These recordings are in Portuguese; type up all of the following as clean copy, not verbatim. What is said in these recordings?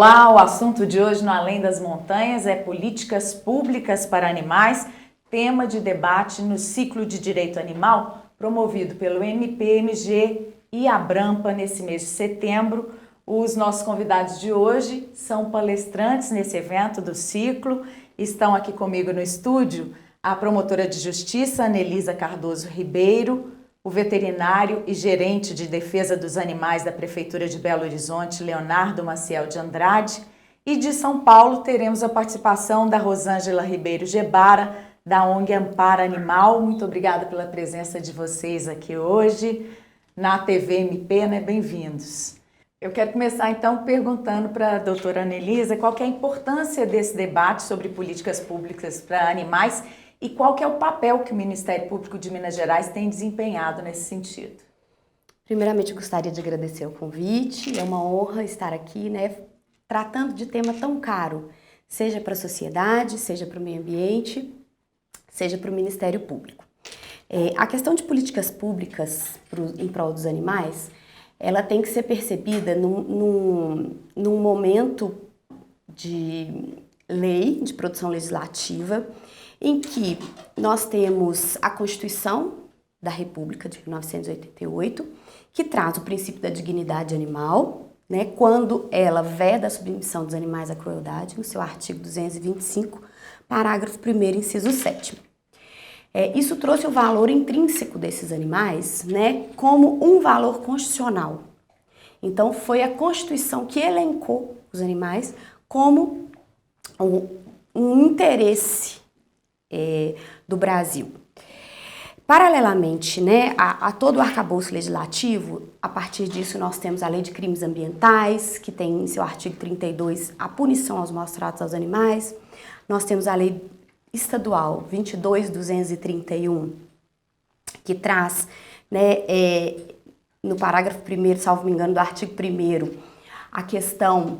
Olá, o assunto de hoje no Além das Montanhas é políticas públicas para animais, tema de debate no ciclo de direito animal promovido pelo MPMG e Abrampa nesse mês de setembro. Os nossos convidados de hoje são palestrantes nesse evento do ciclo. Estão aqui comigo no estúdio a promotora de justiça Anelisa Cardoso Ribeiro, o veterinário e gerente de defesa dos animais da Prefeitura de Belo Horizonte, Leonardo Maciel de Andrade, e de São Paulo teremos a participação da Rosângela Ribeiro Gebara, da ONG Amparo Animal. Muito obrigada pela presença de vocês aqui hoje na TV MP, né? Bem-vindos. Eu quero começar então perguntando para a doutora Anelisa qual que é a importância desse debate sobre políticas públicas para animais e qual que é o papel que o Ministério Público de Minas Gerais tem desempenhado nesse sentido. Primeiramente, eu gostaria de agradecer o convite. É uma honra estar aqui, né, tratando de tema tão caro, seja para a sociedade, seja para o meio ambiente, seja para o Ministério Público. A questão de políticas públicas em prol dos animais, ela tem que ser percebida num momento de lei, de produção legislativa, em que nós temos a Constituição da República de 1988, que traz o princípio da dignidade animal, né, quando ela veda a submissão dos animais à crueldade, no seu artigo 225, parágrafo 1º, inciso 7º. Isso trouxe o valor intrínseco desses animais, né, como um valor constitucional. Então, foi a Constituição que elencou os animais como um interesse do Brasil. Paralelamente, né, a todo o arcabouço legislativo, a partir disso nós temos a Lei de Crimes Ambientais, que tem em seu artigo 32 a punição aos maus tratos aos animais. Nós temos a Lei Estadual 22.231, que traz, né, no parágrafo 1º, salvo me engano, do artigo 1º, a questão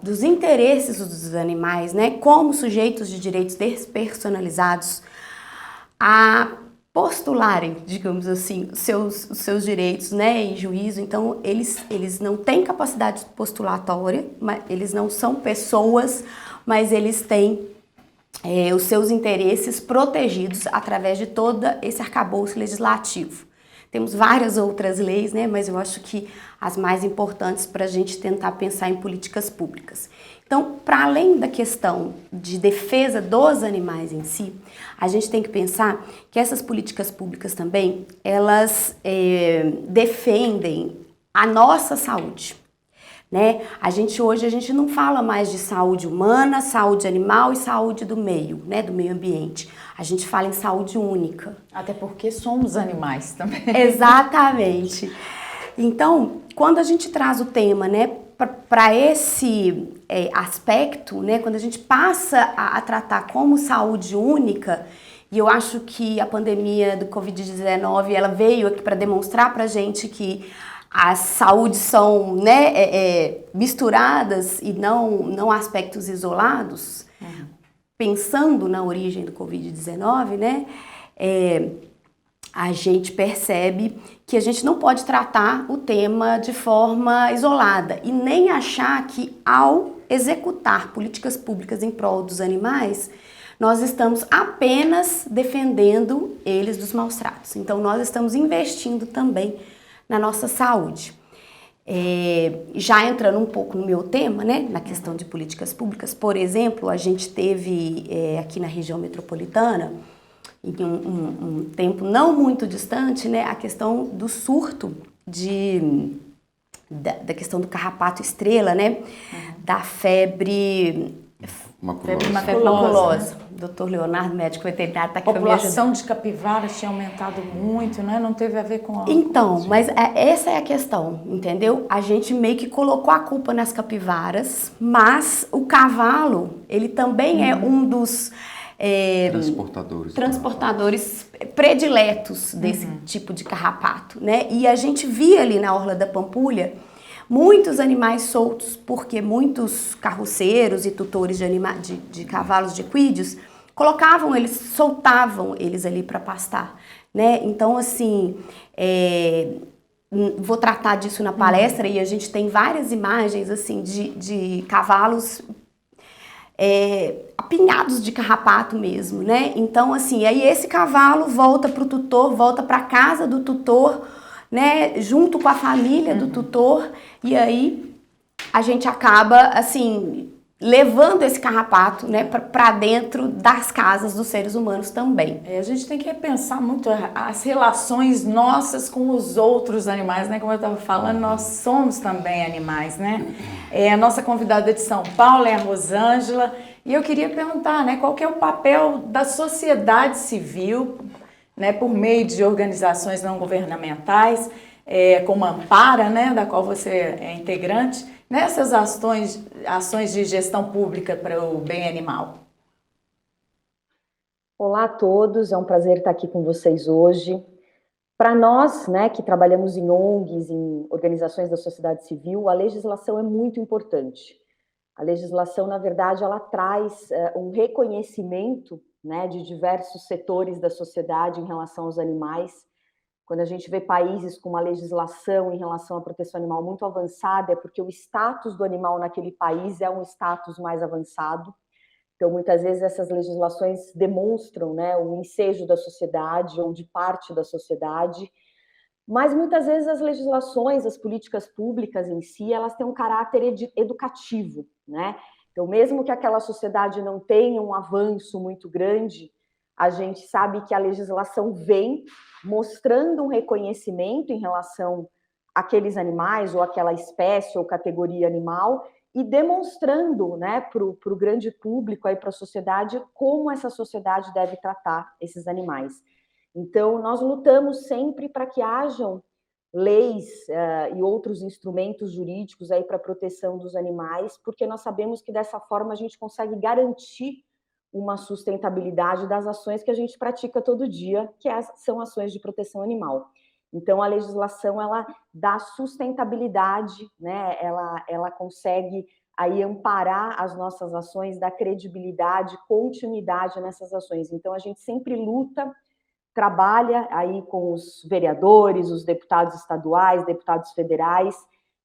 dos interesses dos animais, né, como sujeitos de direitos despersonalizados a postularem, digamos assim, os seus direitos, né, em juízo. Então, eles não têm capacidade postulatória, mas eles não são pessoas, mas eles têm os seus interesses protegidos através de todo esse arcabouço legislativo. Temos várias outras leis, né, mas eu acho que as mais importantes para a gente tentar pensar em políticas públicas. Então, para além da questão de defesa dos animais em si, a gente tem que pensar que essas políticas públicas também, elas defendem a nossa saúde, né? Hoje a gente não fala mais de saúde humana, saúde animal e saúde do meio, né, do meio ambiente. A gente fala em saúde única. Até porque somos animais também. Exatamente. Então, quando a gente traz o tema, né, para esse aspecto, né, quando a gente passa a tratar como saúde única, e eu acho que a pandemia do Covid-19 ela veio aqui para demonstrar para a gente que as saúdes são, né, misturadas e não aspectos isolados. Pensando na origem do Covid-19, né, a gente percebe que a gente não pode tratar o tema de forma isolada e nem achar que ao executar políticas públicas em prol dos animais, nós estamos apenas defendendo eles dos maus tratos. Então, nós estamos investindo também na nossa saúde. Já entrando um pouco no meu tema, né, na questão de políticas públicas, por exemplo, a gente teve aqui na região metropolitana, em um tempo não muito distante, né, a questão do surto da questão do carrapato estrela, né, da febre maculosa. Dr. Leonardo, médico veterinário, está aqui para me ajudar. A população de capivaras tinha aumentado muito, né? Não teve a ver com Então, mas essa é a questão, entendeu? A gente meio que colocou a culpa nas capivaras, mas o cavalo, ele também é um dos transportadores prediletos desse tipo de carrapato, né? E a gente via ali na Orla da Pampulha muitos animais soltos, porque muitos carroceiros e tutores de cavalos de equídeos soltavam eles ali para pastar, né? Então, assim, vou tratar disso na palestra e a gente tem várias imagens assim de cavalos apinhados de carrapato mesmo, né? Então, assim, aí esse cavalo volta para o tutor, volta para a casa do tutor, né? Junto com a família do tutor, e aí a gente acaba, assim, levando esse carrapato, né, para dentro das casas dos seres humanos também. A gente tem que repensar muito as relações nossas com os outros animais, né? Como eu estava falando, nós somos também animais, né? A nossa convidada de São Paulo é a Rosângela, e eu queria perguntar, né, qual que é o papel da sociedade civil, né, por meio de organizações não governamentais, como a Ampara, né, da qual você é integrante, nessas ações de gestão pública para o bem animal. Olá a todos, é um prazer estar aqui com vocês hoje. Para nós, né, que trabalhamos em ONGs, em organizações da sociedade civil, a legislação é muito importante. A legislação, na verdade, ela traz um reconhecimento, né, de diversos setores da sociedade em relação aos animais. Quando a gente vê países com uma legislação em relação à proteção animal muito avançada, é porque o status do animal naquele país é um status mais avançado. Então, muitas vezes, essas legislações demonstram, né, o ensejo da sociedade ou de parte da sociedade, mas muitas vezes as legislações, as políticas públicas em si, elas têm um caráter educativo, né? Então, mesmo que aquela sociedade não tenha um avanço muito grande, a gente sabe que a legislação vem mostrando um reconhecimento em relação àqueles animais ou àquela espécie ou categoria animal, e demonstrando, né, para o grande público, para a sociedade, como essa sociedade deve tratar esses animais. Então, nós lutamos sempre para que hajam leis e outros instrumentos jurídicos para a proteção dos animais, porque nós sabemos que dessa forma a gente consegue garantir uma sustentabilidade das ações que a gente pratica todo dia, que são ações de proteção animal. Então, a legislação, ela dá sustentabilidade, né? Ela consegue aí amparar as nossas ações, dar credibilidade, continuidade nessas ações. Então, a gente sempre luta, trabalha aí com os vereadores, os deputados estaduais, deputados federais,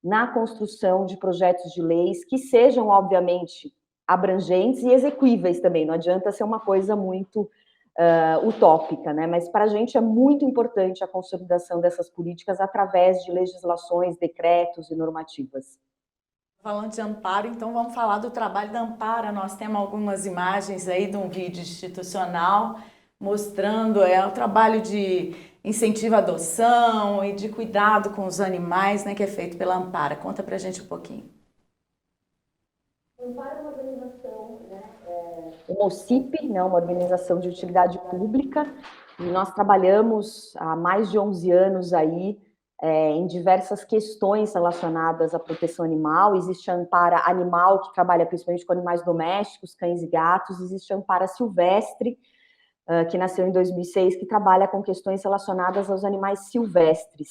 na construção de projetos de leis que sejam, obviamente, abrangentes e execuíveis também. Não adianta ser uma coisa muito utópica, né? Mas para a gente é muito importante a consolidação dessas políticas através de legislações, decretos e normativas. Falando de Amparo, então vamos falar do trabalho da Ampara. Nós temos algumas imagens aí de um vídeo institucional mostrando o trabalho de incentivo à adoção e de cuidado com os animais, né, que é feito pela Ampara. Conta pra gente um pouquinho. A Ampara é uma organização, né, uma OCIP, né, uma organização de utilidade pública, e nós trabalhamos há mais de 11 anos aí em diversas questões relacionadas à proteção animal. Existe a Ampara Animal, que trabalha principalmente com animais domésticos, cães e gatos. Existe a Ampara Silvestre, que nasceu em 2006, que trabalha com questões relacionadas aos animais silvestres.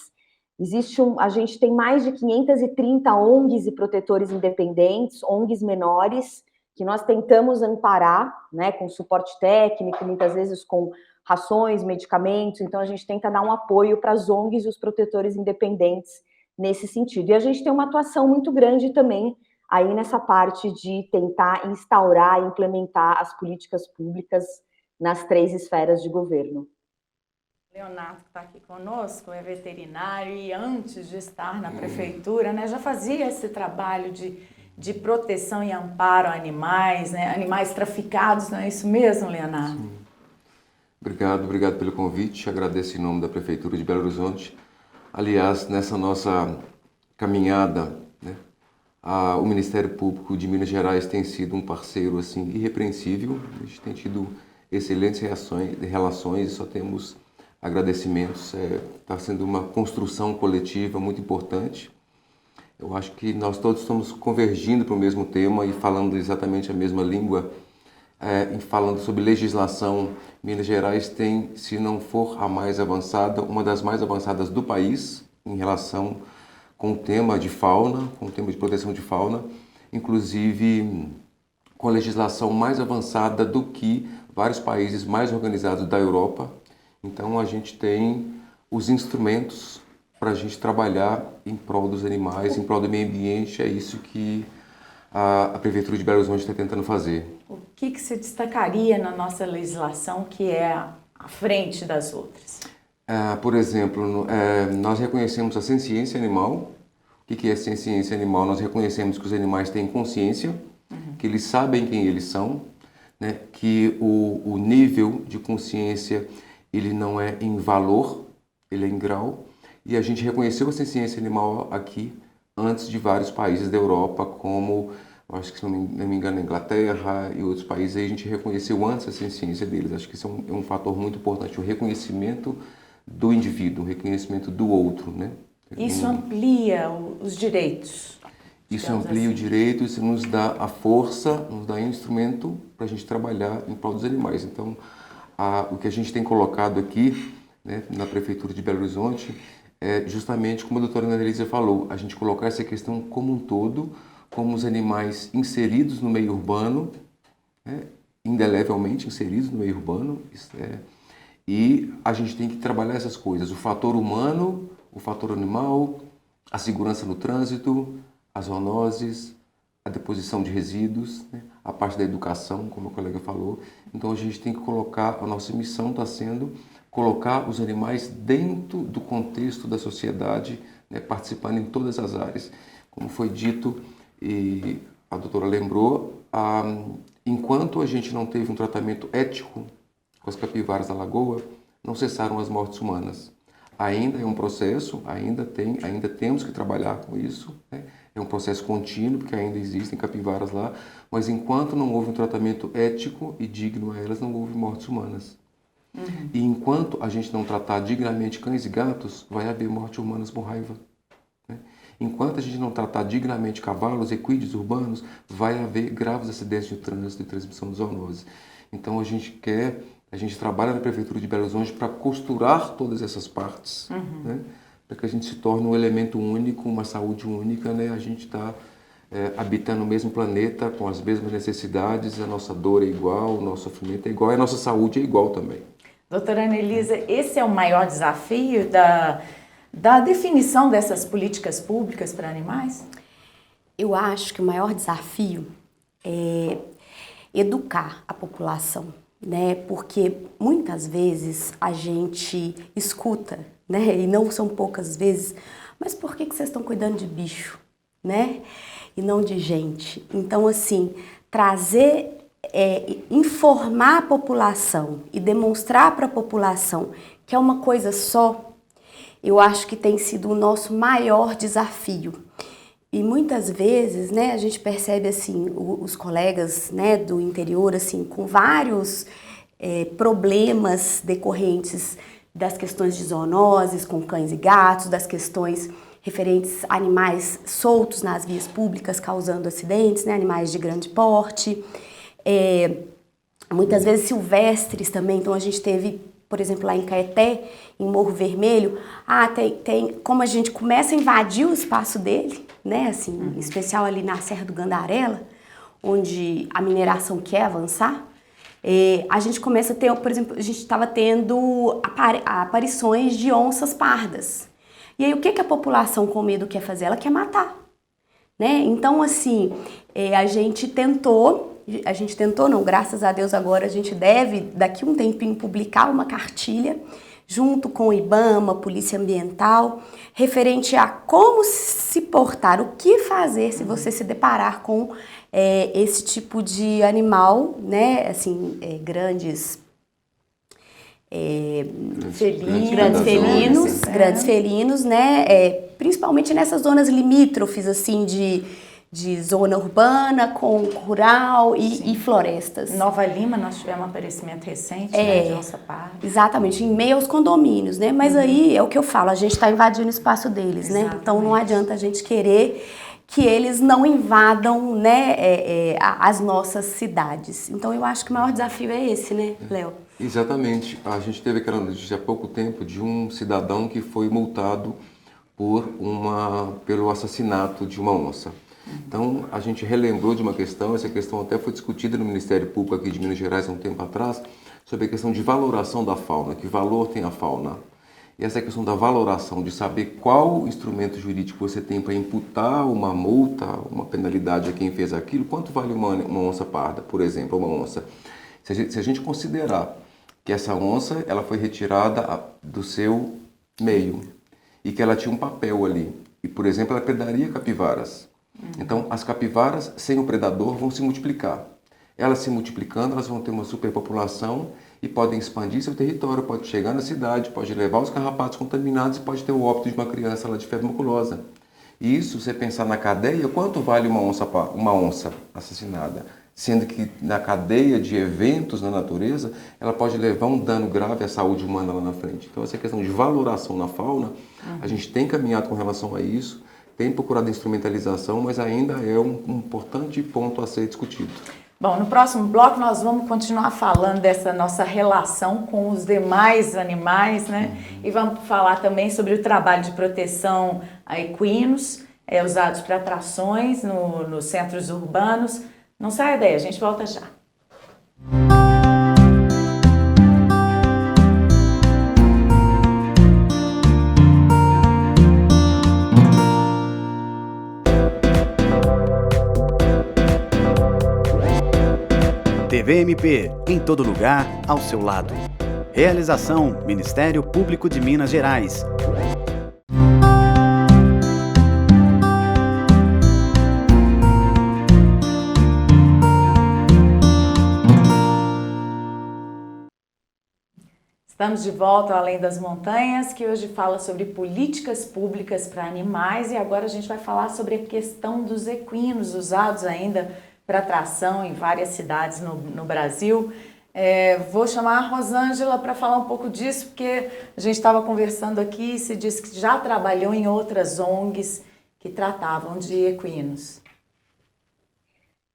A gente tem mais de 530 ONGs e protetores independentes, ONGs menores, que nós tentamos amparar, né, com suporte técnico, muitas vezes com rações, medicamentos. Então, a gente tenta dar um apoio para as ONGs e os protetores independentes nesse sentido. E a gente tem uma atuação muito grande também aí nessa parte de tentar instaurar e implementar as políticas públicas nas 3 esferas de governo. Leonardo, que está aqui conosco, é veterinário e antes de estar na prefeitura, né, já fazia esse trabalho de proteção e amparo a animais, né, animais traficados, não é isso mesmo, Leonardo? Sim. Obrigado pelo convite, agradeço em nome da Prefeitura de Belo Horizonte. Aliás, nessa nossa caminhada, né, o Ministério Público de Minas Gerais tem sido um parceiro assim, irrepreensível, a gente tem tido excelentes relações, só temos agradecimentos, está sendo uma construção coletiva muito importante. Eu acho que nós todos estamos convergindo para o mesmo tema e falando exatamente a mesma língua, falando sobre legislação. Minas Gerais tem, se não for a mais avançada, uma das mais avançadas do país em relação com o tema de fauna, com o tema de proteção de fauna, inclusive com a legislação mais avançada do que vários países mais organizados da Europa. Então a gente tem os instrumentos para a gente trabalhar em prol dos animais, em prol do meio ambiente. É isso que a Prefeitura de Belo Horizonte está tentando fazer. O que se destacaria na nossa legislação que é à frente das outras? Por exemplo, nós reconhecemos a senciência animal. O que é senciência animal? Nós reconhecemos que os animais têm consciência, que eles sabem quem eles são, né? Que o nível de consciência ele não é em valor, ele é em grau. E a gente reconheceu a senciência animal aqui antes de vários países da Europa, como, acho que se não me engano, a Inglaterra e outros países. Aí a gente reconheceu antes a senciência deles. Acho que isso é um fator muito importante, o reconhecimento do indivíduo, o reconhecimento do outro, né? Isso amplia os direitos. Isso amplia o direito, isso nos dá a força, nos dá instrumento para a gente trabalhar em prol dos animais. Então, o que a gente tem colocado aqui, né, na Prefeitura de Belo Horizonte é justamente como a doutora Ana Elisa falou, a gente colocar essa questão como um todo, como os animais inseridos no meio urbano, né, indelevelmente inseridos no meio urbano, e a gente tem que trabalhar essas coisas, o fator humano, o fator animal, a segurança no trânsito, as zoonoses, a deposição de resíduos, né? A parte da educação, como a colega falou. Então a gente tem que colocar, a nossa missão está sendo colocar os animais dentro do contexto da sociedade, né? Participando em todas as áreas. Como foi dito e a doutora lembrou, enquanto a gente não teve um tratamento ético com as capivaras da lagoa, não cessaram as mortes humanas. Ainda é um processo, ainda temos que trabalhar com isso, né? É um processo contínuo, porque ainda existem capivaras lá, mas enquanto não houve um tratamento ético e digno a elas, não houve mortes humanas. E enquanto a gente não tratar dignamente cães e gatos, vai haver mortes humanas por raiva, né? Enquanto a gente não tratar dignamente cavalos, equídeos urbanos, vai haver graves acidentes de trânsito e transmissão de zoonoses. Então a gente trabalha na Prefeitura de Belo Horizonte para costurar todas essas partes, né? Para que a gente se torne um elemento único, uma saúde única, né? A gente está habitando o mesmo planeta, com as mesmas necessidades, a nossa dor é igual, o nosso sofrimento é igual e a nossa saúde é igual também. Doutora Ana Elisa, esse é o maior desafio da definição dessas políticas públicas para animais? Eu acho que o maior desafio é educar a população, né? Porque muitas vezes a gente escuta, né? E não são poucas vezes, mas por que vocês estão cuidando de bicho, né? E não de gente. Então, assim, informar a população e demonstrar para a população que é uma coisa só, eu acho que tem sido o nosso maior desafio. E muitas vezes, né, a gente percebe assim, os colegas, né, do interior assim, com vários problemas decorrentes das questões de zoonoses com cães e gatos, das questões referentes a animais soltos nas vias públicas causando acidentes, né, animais de grande porte, muitas vezes silvestres também. Então a gente teve, por exemplo, lá em Caeté, em Morro Vermelho, como a gente começa a invadir o espaço dele, né, assim, em especial ali na Serra do Gandarela, onde a mineração quer avançar, a gente começa a ter, por exemplo, a gente estava tendo aparições de onças pardas. E aí o que a população com medo quer fazer? Ela quer matar, né? Então, assim, a gente tentou não, graças a Deus agora a gente deve, daqui um tempinho, publicar uma cartilha junto com o IBAMA, Polícia Ambiental, referente a como se portar, o que fazer se você se deparar com esse tipo de animal, né, assim, grandes felinos, né, principalmente nessas zonas limítrofes, assim, de zona urbana com rural e florestas. Nova Lima, nós tivemos um aparecimento recente, né, de onça parda. Exatamente, em meio aos condomínios, né? Mas aí é o que eu falo, a gente está invadindo o espaço deles, Exatamente. né? Então não adianta a gente querer que eles não invadam, né, as nossas cidades. Então eu acho que o maior desafio é esse, né, Léo? Exatamente. A gente teve aquela notícia há pouco tempo de um cidadão que foi multado pelo assassinato de uma onça. Então, a gente relembrou de uma questão, essa questão até foi discutida no Ministério Público aqui de Minas Gerais há um tempo atrás, sobre a questão de valoração da fauna, que valor tem a fauna. E essa questão da valoração, de saber qual instrumento jurídico você tem para imputar uma multa, uma penalidade a quem fez aquilo, quanto vale uma onça parda, por exemplo, uma onça. Se a gente considerar que essa onça ela foi retirada do seu meio e que ela tinha um papel ali, e, por exemplo, ela predaria capivaras. Então, as capivaras, sem o predador, vão se multiplicar. Elas se multiplicando, elas vão ter uma superpopulação e podem expandir seu território, pode chegar na cidade, pode levar os carrapatos contaminados e pode ter o óbito de uma criança lá de febre maculosa. E isso, você pensar na cadeia, quanto vale uma onça assassinada? Sendo que na cadeia de eventos na natureza, ela pode levar um dano grave à saúde humana lá na frente. Então, essa questão de valoração na fauna, a gente tem caminhado com relação a isso, tem procurado instrumentalização, mas ainda é um importante ponto a ser discutido. Bom, no próximo bloco nós vamos continuar falando dessa nossa relação com os demais animais, né? E vamos falar também sobre o trabalho de proteção a equinos, usados para atrações nos centros urbanos. Não saia daí, a gente volta já. TVMP, em todo lugar, ao seu lado. Realização: Ministério Público de Minas Gerais. Estamos de volta ao Além das Montanhas, que hoje fala sobre políticas públicas para animais, e agora a gente vai falar sobre a questão dos equinos usados ainda para atração em várias cidades no Brasil. Vou chamar a Rosângela para falar um pouco disso, porque a gente estava conversando aqui e se disse que já trabalhou em outras ONGs que tratavam de equinos.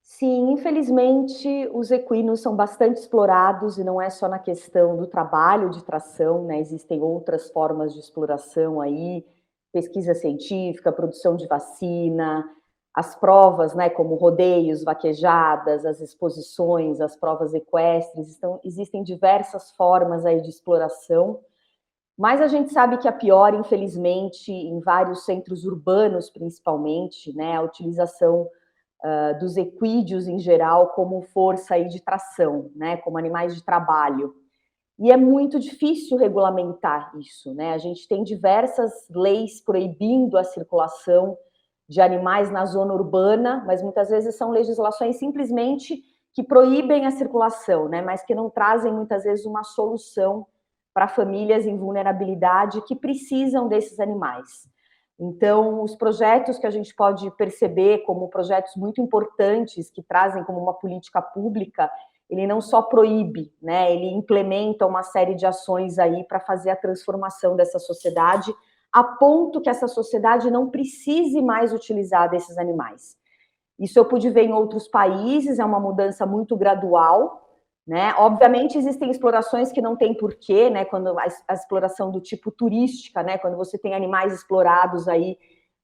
Sim, infelizmente os equinos são bastante explorados e não é só na questão do trabalho de tração, né? Existem outras formas de exploração aí, pesquisa científica, produção de vacina, as provas, né, como rodeios, vaquejadas, as exposições, as provas equestres, existem diversas formas aí de exploração, mas a gente sabe que a pior, infelizmente, em vários centros urbanos principalmente, né, a utilização dos equídeos em geral como força aí de tração, né, como animais de trabalho. E é muito difícil regulamentar isso, né? A gente tem diversas leis proibindo a circulação de animais na zona urbana, mas muitas vezes são legislações simplesmente que proíbem a circulação, né? Mas que não trazem muitas vezes uma solução para famílias em vulnerabilidade que precisam desses animais. Então, os projetos que a gente pode perceber como projetos muito importantes, que trazem como uma política pública, ele não só proíbe, né? Ele implementa uma série de ações aí para fazer a transformação dessa sociedade, a ponto que essa sociedade não precise mais utilizar desses animais. Isso eu pude ver em outros países, é uma mudança muito gradual, né? Obviamente existem explorações que não tem porquê, né? Quando a exploração do tipo turística, né? Quando você tem animais explorados aí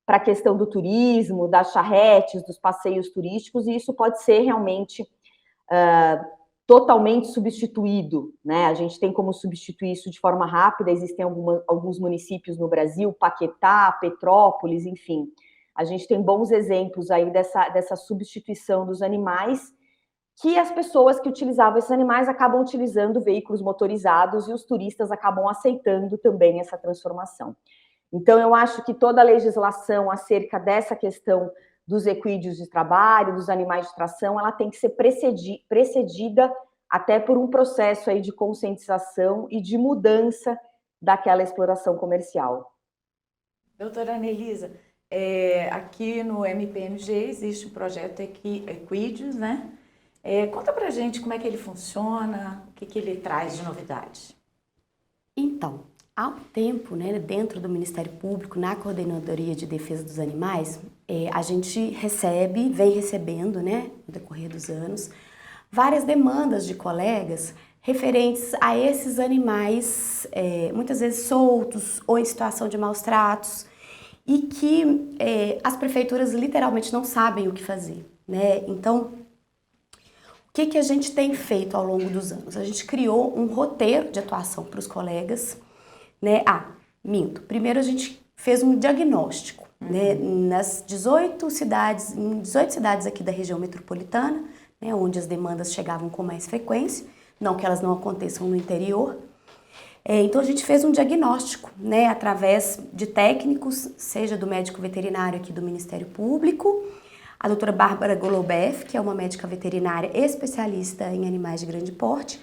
para a questão do turismo, das charretes, dos passeios turísticos, e isso pode ser realmente totalmente substituído, né? A gente tem como substituir isso de forma rápida, existem alguns municípios no Brasil, Paquetá, Petrópolis, enfim. A gente tem bons exemplos aí dessa substituição dos animais, que as pessoas que utilizavam esses animais acabam utilizando veículos motorizados e os turistas acabam aceitando também essa transformação. Então, eu acho que toda a legislação acerca dessa questão dos equídeos de trabalho, dos animais de tração, ela tem que ser precedida até por um processo aí de conscientização e de mudança daquela exploração comercial. Doutora Anelisa, aqui no MPMG existe um projeto Equídeos, né? Conta pra gente como é que ele funciona, o que ele traz de novidade. Então, há um tempo, né, dentro do Ministério Público, na Coordenadoria de Defesa dos Animais, a gente vem recebendo, né, no decorrer dos anos, várias demandas de colegas referentes a esses animais, muitas vezes soltos ou em situação de maus tratos, e que as prefeituras literalmente não sabem o que fazer, né? Então, o que a gente tem feito ao longo dos anos? A gente criou um roteiro de atuação para os colegas, né? Minto. Primeiro a gente fez um diagnóstico, né, nas 18 cidades, em 18 cidades aqui da região metropolitana, né, onde as demandas chegavam com mais frequência, não que elas não aconteçam no interior. Então a gente fez um diagnóstico, né, através de técnicos, seja do médico veterinário aqui do Ministério Público, a doutora Bárbara Golobeff, que é uma médica veterinária especialista em animais de grande porte,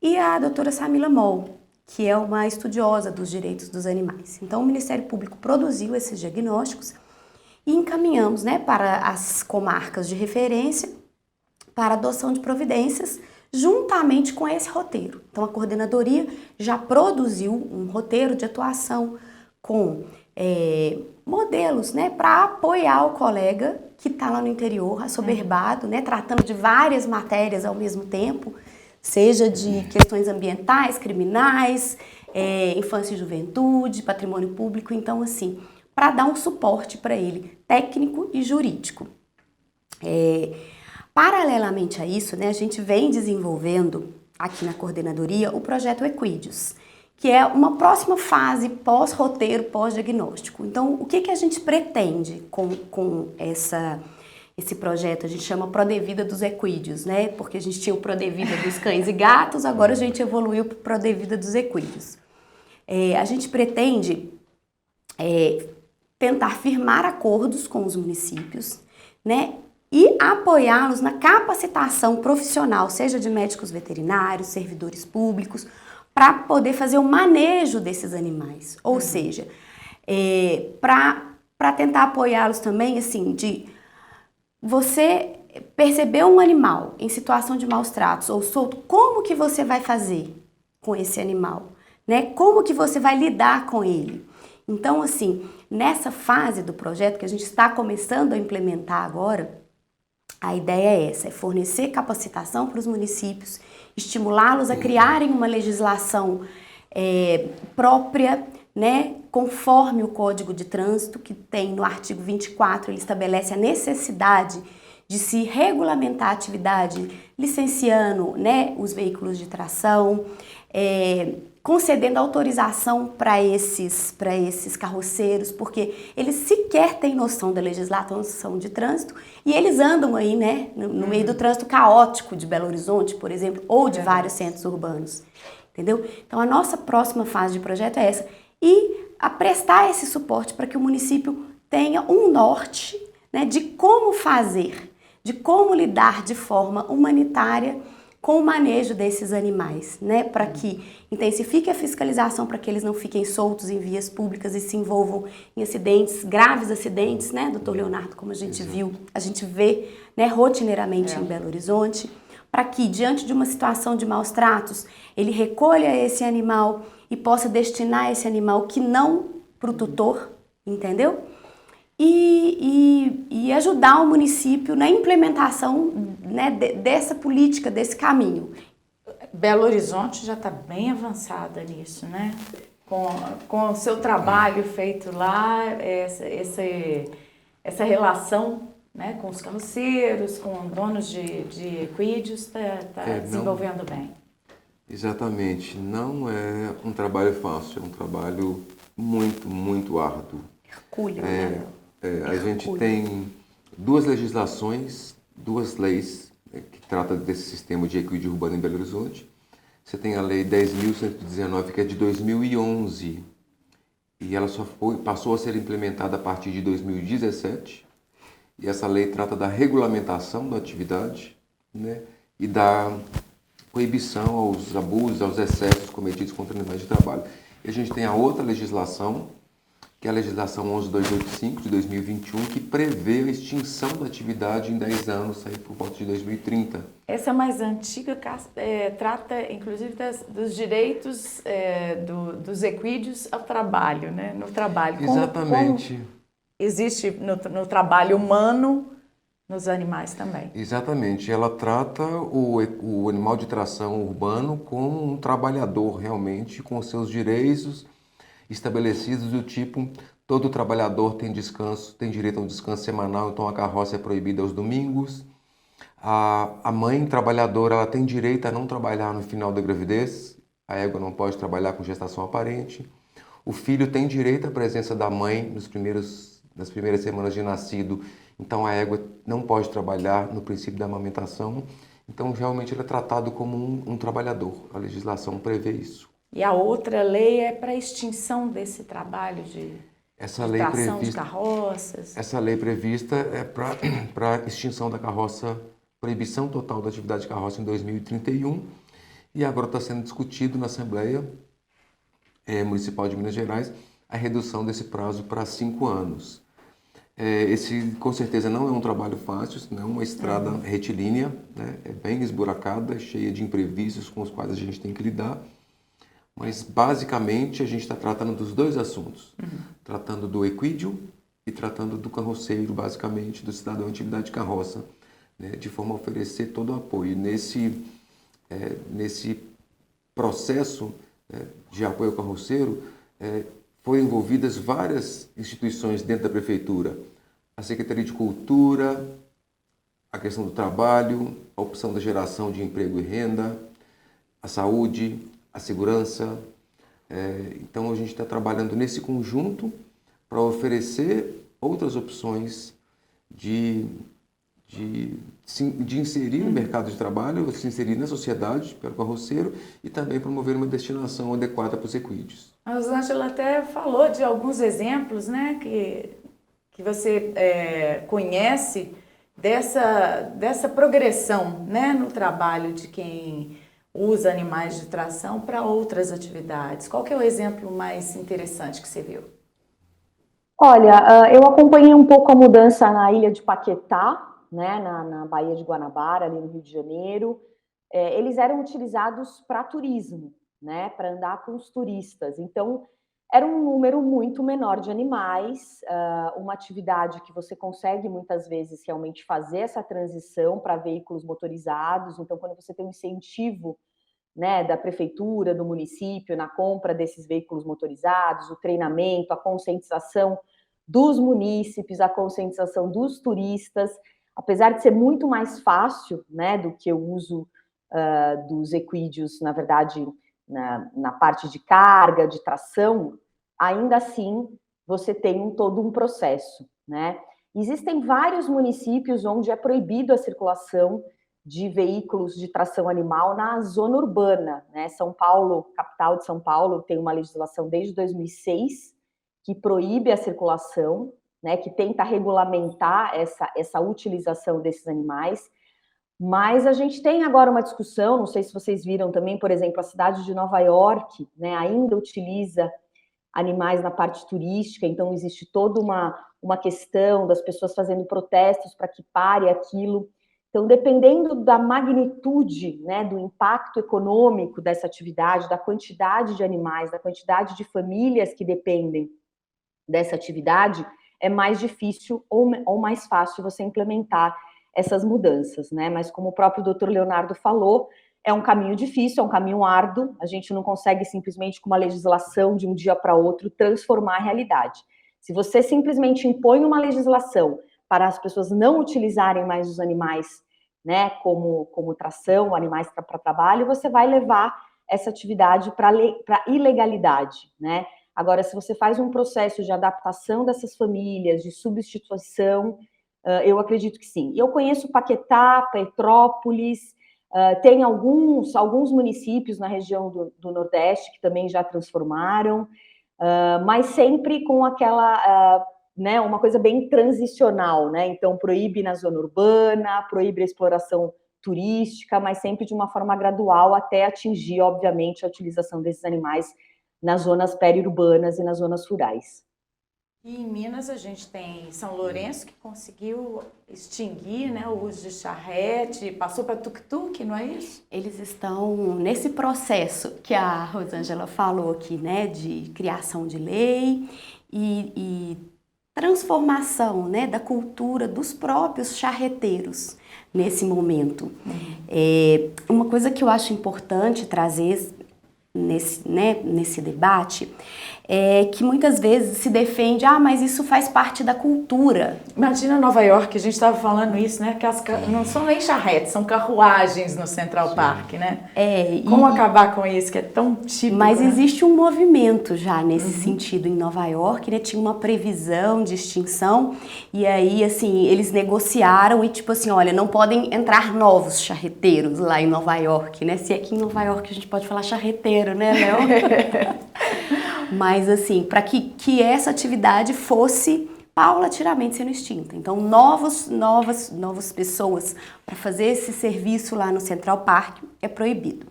e a doutora Samila Moll, que é uma estudiosa dos direitos dos animais. Então o Ministério Público produziu esses diagnósticos e encaminhamos, né, para as comarcas de referência para adoção de providências juntamente com esse roteiro. Então a coordenadoria já produziu um roteiro de atuação com modelos, né, para apoiar o colega que está lá no interior, assoberbado, né, tratando de várias matérias ao mesmo tempo, seja de questões ambientais, criminais, infância e juventude, patrimônio público. Então, assim, para dar um suporte para ele, técnico e jurídico. Paralelamente a isso, né, a gente vem desenvolvendo aqui na coordenadoria o projeto Equídeos, que é uma próxima fase pós-roteiro, pós-diagnóstico. Então, o que a gente pretende com esse projeto? A gente chama Prodevida dos Equídeos, né? Porque a gente tinha o Prodevida dos cães e gatos, agora a gente evoluiu para o Prodevida dos Equídeos. A gente pretende tentar firmar acordos com os municípios, né? E apoiá-los na capacitação profissional, seja de médicos veterinários, servidores públicos, para poder fazer o manejo desses animais. Ou seja, para tentar apoiá-los também, assim, de você perceber um animal em situação de maus tratos ou solto, como que você vai fazer com esse animal, né? Como que você vai lidar com ele? Então, assim, nessa fase do projeto que a gente está começando a implementar agora, a ideia é essa, é fornecer capacitação para os municípios, estimulá-los a criarem uma legislação própria, né, conforme o Código de Trânsito, que tem no artigo 24, ele estabelece a necessidade de se regulamentar a atividade licenciando, né, os veículos de tração, concedendo autorização para esses carroceiros, porque eles sequer têm noção da legislação de trânsito e eles andam aí, né, no meio do trânsito caótico de Belo Horizonte, por exemplo, ou de vários centros urbanos, entendeu? Então a nossa próxima fase de projeto é essa, e a prestar esse suporte para que o município tenha um norte, né, de como fazer, de como lidar de forma humanitária com o manejo desses animais, né, para que intensifique a fiscalização, para que eles não fiquem soltos em vias públicas e se envolvam em acidentes, graves acidentes, né, doutor Leonardo, como a gente viu, a gente vê, né, rotineiramente em Belo Horizonte, para que, diante de uma situação de maus tratos, ele recolha esse animal e possa destinar esse animal que não para o tutor, entendeu? E ajudar o município na implementação, né, dessa política, desse caminho. Belo Horizonte já está bem avançada nisso, né? Com o seu trabalho feito lá, essa relação, né, com os carroceiros, com donos de equídeos, está desenvolvendo bem. Exatamente. Não é um trabalho fácil, é um trabalho muito, muito árduo. Hercúleo, né? A gente tem duas legislações, duas leis que tratam desse sistema de equídeo urbano em Belo Horizonte. Você tem a Lei 10.119, que é de 2011, e ela passou a ser implementada a partir de 2017. E essa lei trata da regulamentação da atividade, né, e da proibição aos abusos, aos excessos cometidos contra animais de trabalho. E a gente tem a outra legislação, que é a legislação 11285 de 2021, que prevê a extinção da atividade em 10 anos, aí por volta de 2030. Essa mais antiga trata, inclusive, dos direitos dos equídeos ao trabalho, né? No trabalho. Exatamente. Como existe no trabalho humano, nos animais também. Exatamente. Ela trata o animal de tração urbano como um trabalhador, realmente, com seus direitos estabelecidos do tipo: todo trabalhador tem descanso, tem direito a um descanso semanal, então a carroça é proibida aos domingos. A mãe trabalhadora, ela tem direito a não trabalhar no final da gravidez, a égua não pode trabalhar com gestação aparente. O filho tem direito à presença da mãe nas primeiras semanas de nascido, então a égua não pode trabalhar no princípio da amamentação. Então, realmente, ele é tratado como um trabalhador. A legislação prevê isso. E a outra lei é para a extinção desse trabalho de tração de carroças? Essa lei prevista é para extinção da carroça, proibição total da atividade de carroça em 2031. E agora está sendo discutido na Assembleia Municipal de Minas Gerais a redução desse prazo para 5 anos. Esse, com certeza, não é um trabalho fácil, não é uma estrada retilínea, né? É bem esburacada, cheia de imprevistos com os quais a gente tem que lidar. Mas, basicamente, a gente está tratando dos dois assuntos. Tratando do equídeo e tratando do carroceiro, basicamente, do cidadão em atividade de carroça, né? De forma a oferecer todo o apoio. Nesse processo de apoio ao carroceiro, foram envolvidas várias instituições dentro da Prefeitura. A Secretaria de Cultura, a questão do trabalho, a opção da geração de emprego e renda, a saúde, a segurança. Então, a gente está trabalhando nesse conjunto para oferecer outras opções de inserir no mercado de trabalho, se inserir na sociedade pelo carroceiro e também promover uma destinação adequada para os equídeos. A Rosângela até falou de alguns exemplos, né, que você conhece dessa progressão, né, no trabalho de quem usa animais de tração para outras atividades. Qual que é o exemplo mais interessante que você viu? Olha, eu acompanhei um pouco a mudança na ilha de Paquetá, né, na Baía de Guanabara, ali no Rio de Janeiro. Eles eram utilizados para turismo, né, para andar com os turistas. Então, era um número muito menor de animais, uma atividade que você consegue muitas vezes realmente fazer essa transição para veículos motorizados. Então, quando você tem um incentivo, né, da prefeitura, do município, na compra desses veículos motorizados, o treinamento, a conscientização dos munícipes, a conscientização dos turistas, apesar de ser muito mais fácil, né, do que o uso dos equídeos, na verdade, na parte de carga, de tração, ainda assim você tem todo um processo, né? Existem vários municípios onde é proibido a circulação de veículos de tração animal na zona urbana, né? São Paulo, capital de São Paulo, tem uma legislação desde 2006 que proíbe a circulação, né? Que tenta regulamentar essa utilização desses animais. Mas a gente tem agora uma discussão, não sei se vocês viram também, por exemplo, a cidade de Nova York, né, ainda utiliza animais na parte turística, então existe toda uma questão das pessoas fazendo protestos para que pare aquilo. Então, dependendo da magnitude, né, do impacto econômico dessa atividade, da quantidade de animais, da quantidade de famílias que dependem dessa atividade, é mais difícil ou mais fácil você implementar essas mudanças, né? Mas como o próprio Dr. Leonardo falou, é um caminho difícil, é um caminho árduo, a gente não consegue simplesmente com uma legislação de um dia para outro transformar a realidade. Se você simplesmente impõe uma legislação para as pessoas não utilizarem mais os animais, né, como tração, animais para trabalho, você vai levar essa atividade para ilegalidade, né? Agora, se você faz um processo de adaptação dessas famílias, de substituição, eu acredito que sim. Eu conheço Paquetá, Petrópolis, tem alguns municípios na região do Nordeste que também já transformaram, mas sempre com aquela, né, uma coisa bem transicional, né? Então, proíbe na zona urbana, proíbe a exploração turística, mas sempre de uma forma gradual até atingir, obviamente, a utilização desses animais nas zonas periurbanas e nas zonas rurais. E em Minas a gente tem São Lourenço, que conseguiu extinguir, né, o uso de charrete, passou para tuk-tuk, não é isso? Eles estão nesse processo que a Rosângela falou aqui, né, de criação de lei e transformação, né, da cultura dos próprios charreteiros nesse momento. Uma coisa que eu acho importante trazer nesse debate que muitas vezes se defende, mas isso faz parte da cultura. Imagina Nova York, a gente estava falando isso, né? Que não são nem charretes, são carruagens no Central Park, né? Como acabar com isso, que é tão típico? Mas existe um movimento já nesse sentido em Nova York, né? Tinha uma previsão de extinção e aí, assim, eles negociaram e tipo assim, olha, não podem entrar novos charreteiros lá em Nova York, né? Se aqui em Nova York a gente pode falar charreteiro, né, Léo? Mas assim, para que essa atividade fosse paulatinamente sendo extinta. Então, novas pessoas para fazer esse serviço lá no Central Park é proibido.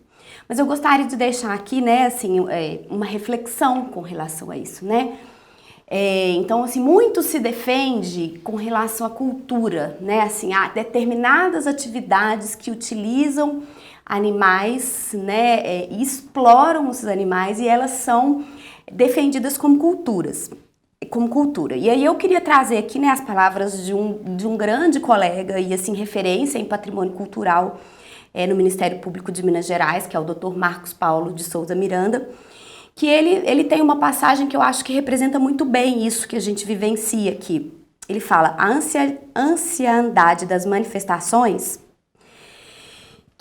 Mas eu gostaria de deixar aqui, né, assim, uma reflexão com relação a isso, né? Então, assim, muito se defende com relação à cultura, né? Assim, há determinadas atividades que utilizam animais, né, e exploram os animais e elas são defendidas como cultura. E aí eu queria trazer aqui, né, as palavras de um grande colega e assim referência em patrimônio cultural no Ministério Público de Minas Gerais, que é o Dr. Marcos Paulo de Souza Miranda, que ele tem uma passagem que eu acho que representa muito bem isso que a gente vivencia aqui. Ele fala: a anciandade das manifestações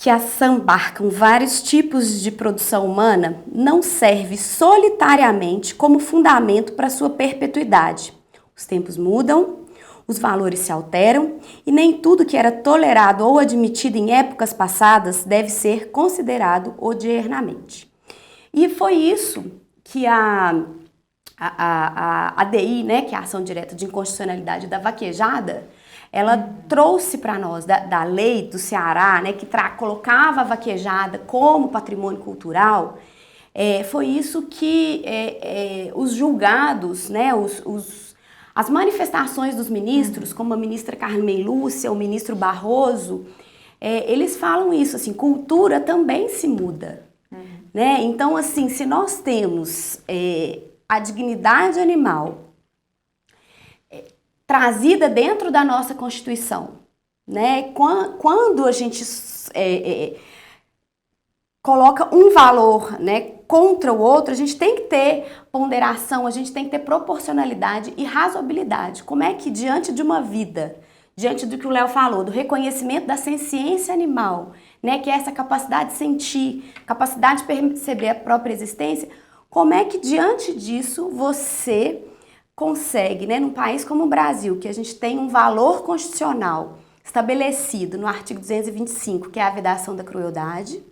que assambarcam vários tipos de produção humana não serve solitariamente como fundamento para sua perpetuidade. Os tempos mudam, os valores se alteram e nem tudo que era tolerado ou admitido em épocas passadas deve ser considerado odiernamente. E foi isso que a ADI, né, que é a Ação Direta de Inconstitucionalidade da Vaquejada, ela trouxe para nós da lei do Ceará, né, que colocava a vaquejada como patrimônio cultural. Foi isso que os julgados, né, as manifestações dos ministros, como a ministra Carmen Lúcia, o ministro Barroso, eles falam isso, assim, cultura também se muda. Né? Então, assim, se nós temos a dignidade animal trazida dentro da nossa Constituição, né? Quando a gente coloca um valor, né, contra o outro, a gente tem que ter ponderação, a gente tem que ter proporcionalidade e razoabilidade. Como é que diante de uma vida, diante do que o Léo falou, do reconhecimento da senciência animal, né, que é essa capacidade de sentir, capacidade de perceber a própria existência, como é que diante disso você consegue, né, num país como o Brasil, que a gente tem um valor constitucional estabelecido no artigo 225, que é a vedação da crueldade,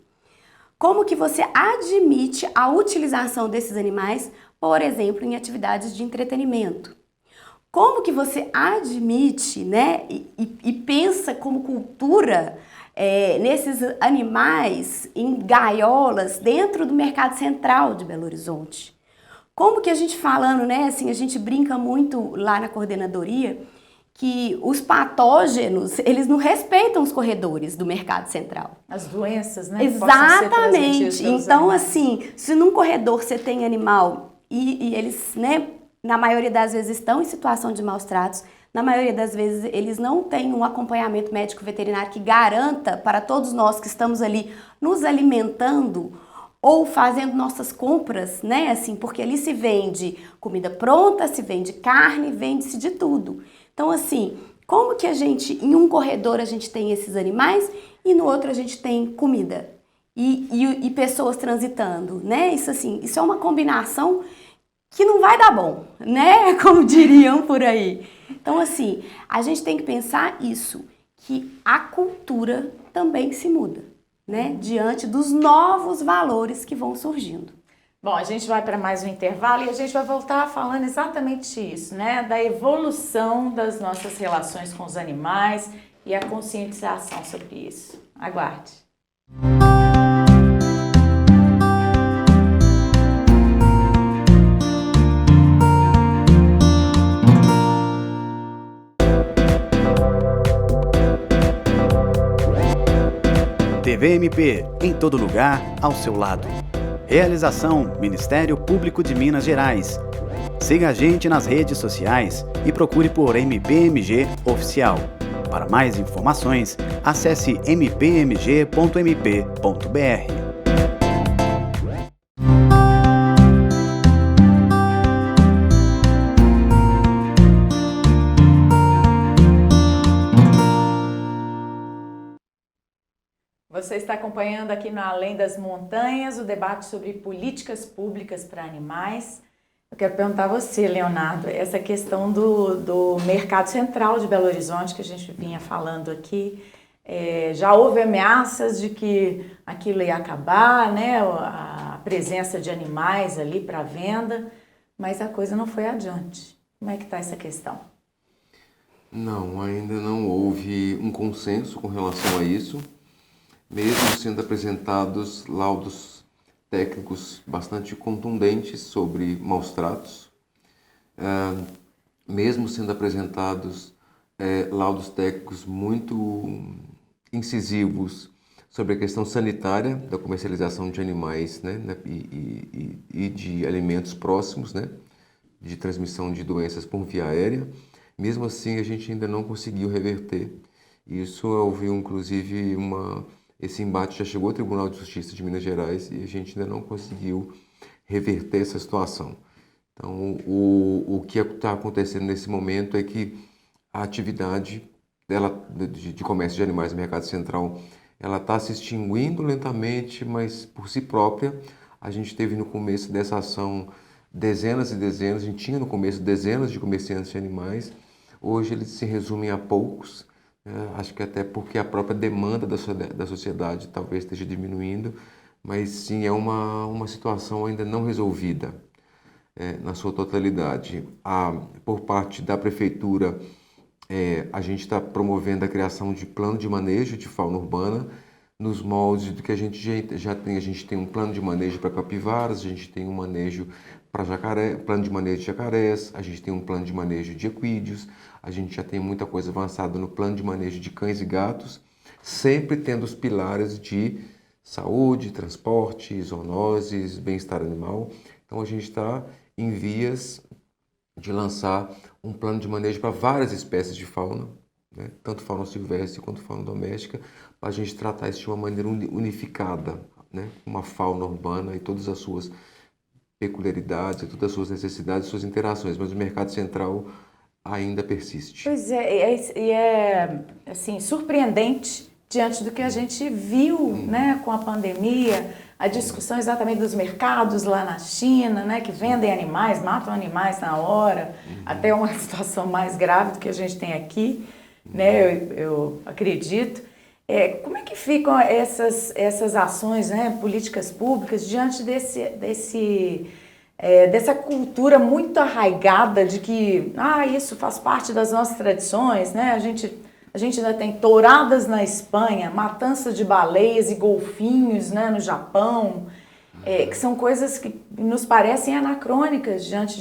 como que você admite a utilização desses animais, por exemplo, em atividades de entretenimento? Como que você admite, né, e pensa como cultura nesses animais em gaiolas dentro do mercado central de Belo Horizonte? Como que a gente falando, né, assim, a gente brinca muito lá na coordenadoria que os patógenos, eles não respeitam os corredores do mercado central. As doenças, né? Exatamente. Então, assim, se num corredor você tem animal e eles, né, na maioria das vezes estão em situação de maus tratos, na maioria das vezes eles não têm um acompanhamento médico veterinário que garanta para todos nós que estamos ali nos alimentando ou fazendo nossas compras, né, assim, porque ali se vende comida pronta, se vende carne, vende-se de tudo. Então, assim, como que a gente, em um corredor a gente tem esses animais e no outro a gente tem comida e pessoas transitando, né? Isso, assim, isso é uma combinação que não vai dar bom, né? Como diriam por aí. Então, assim, a gente tem que pensar isso, que a cultura também se muda, né? Diante dos novos valores que vão surgindo. Bom, a gente vai para mais um intervalo e a gente vai voltar falando exatamente isso, né? Da evolução das nossas relações com os animais e a conscientização sobre isso. Aguarde. TV MP, em todo lugar, ao seu lado. Realização Ministério Público de Minas Gerais. Siga a gente nas redes sociais e procure por MPMG Oficial. Para mais informações, acesse mpmg.mp.br. Você está acompanhando aqui no Além das Montanhas o debate sobre políticas públicas para animais. Eu quero perguntar a você, Leonardo, essa questão do mercado central de Belo Horizonte, que a gente vinha falando aqui, já houve ameaças de que aquilo ia acabar, né, a presença de animais ali para venda, mas a coisa não foi adiante. Como é que está essa questão? Não, ainda não houve um consenso com relação a isso, mesmo sendo apresentados laudos técnicos bastante contundentes sobre maus tratos, mesmo sendo apresentados laudos técnicos muito incisivos sobre a questão sanitária da comercialização de animais, né, e de alimentos próximos, né, de transmissão de doenças por via aérea. Mesmo assim, a gente ainda não conseguiu reverter. Isso houve, inclusive, esse embate já chegou ao Tribunal de Justiça de Minas Gerais e a gente ainda não conseguiu reverter essa situação. Então, o que está acontecendo nesse momento é que a atividade de comércio de animais no mercado central, ela está se extinguindo lentamente, mas por si própria. A gente teve no começo dessa ação dezenas e dezenas, a gente tinha no começo dezenas de comerciantes de animais, hoje eles se resumem a poucos, acho que até porque a própria demanda da sociedade talvez esteja diminuindo, mas sim é uma situação ainda não resolvida na sua totalidade. Por parte da prefeitura, a gente está promovendo a criação de plano de manejo de fauna urbana, nos moldes do que a gente já tem. A gente tem um plano de manejo para capivaras, a gente tem um manejo para jacaré, plano de manejo de jacarés, a gente tem um plano de manejo de equídeos, a gente já tem muita coisa avançada no plano de manejo de cães e gatos, sempre tendo os pilares de saúde, transporte, zoonoses, bem-estar animal. Então a gente está em vias de lançar um plano de manejo para várias espécies de fauna, né? Tanto fauna silvestre quanto fauna doméstica, para a gente tratar isso de uma maneira unificada, né? Uma fauna urbana e todas as suas peculiaridades, e todas as suas necessidades, suas interações, mas o mercado central ainda persiste. Pois é assim, surpreendente diante do que a gente viu, né, com a pandemia, a discussão exatamente dos mercados lá na China, né, que vendem animais, matam animais na hora, até uma situação mais grave do que a gente tem aqui, né, eu acredito. Como é que ficam essas ações, né, políticas públicas diante dessa cultura muito arraigada de que isso faz parte das nossas tradições, né? A gente ainda tem touradas na Espanha, matança de baleias e golfinhos, né, no Japão, que são coisas que nos parecem anacrônicas diante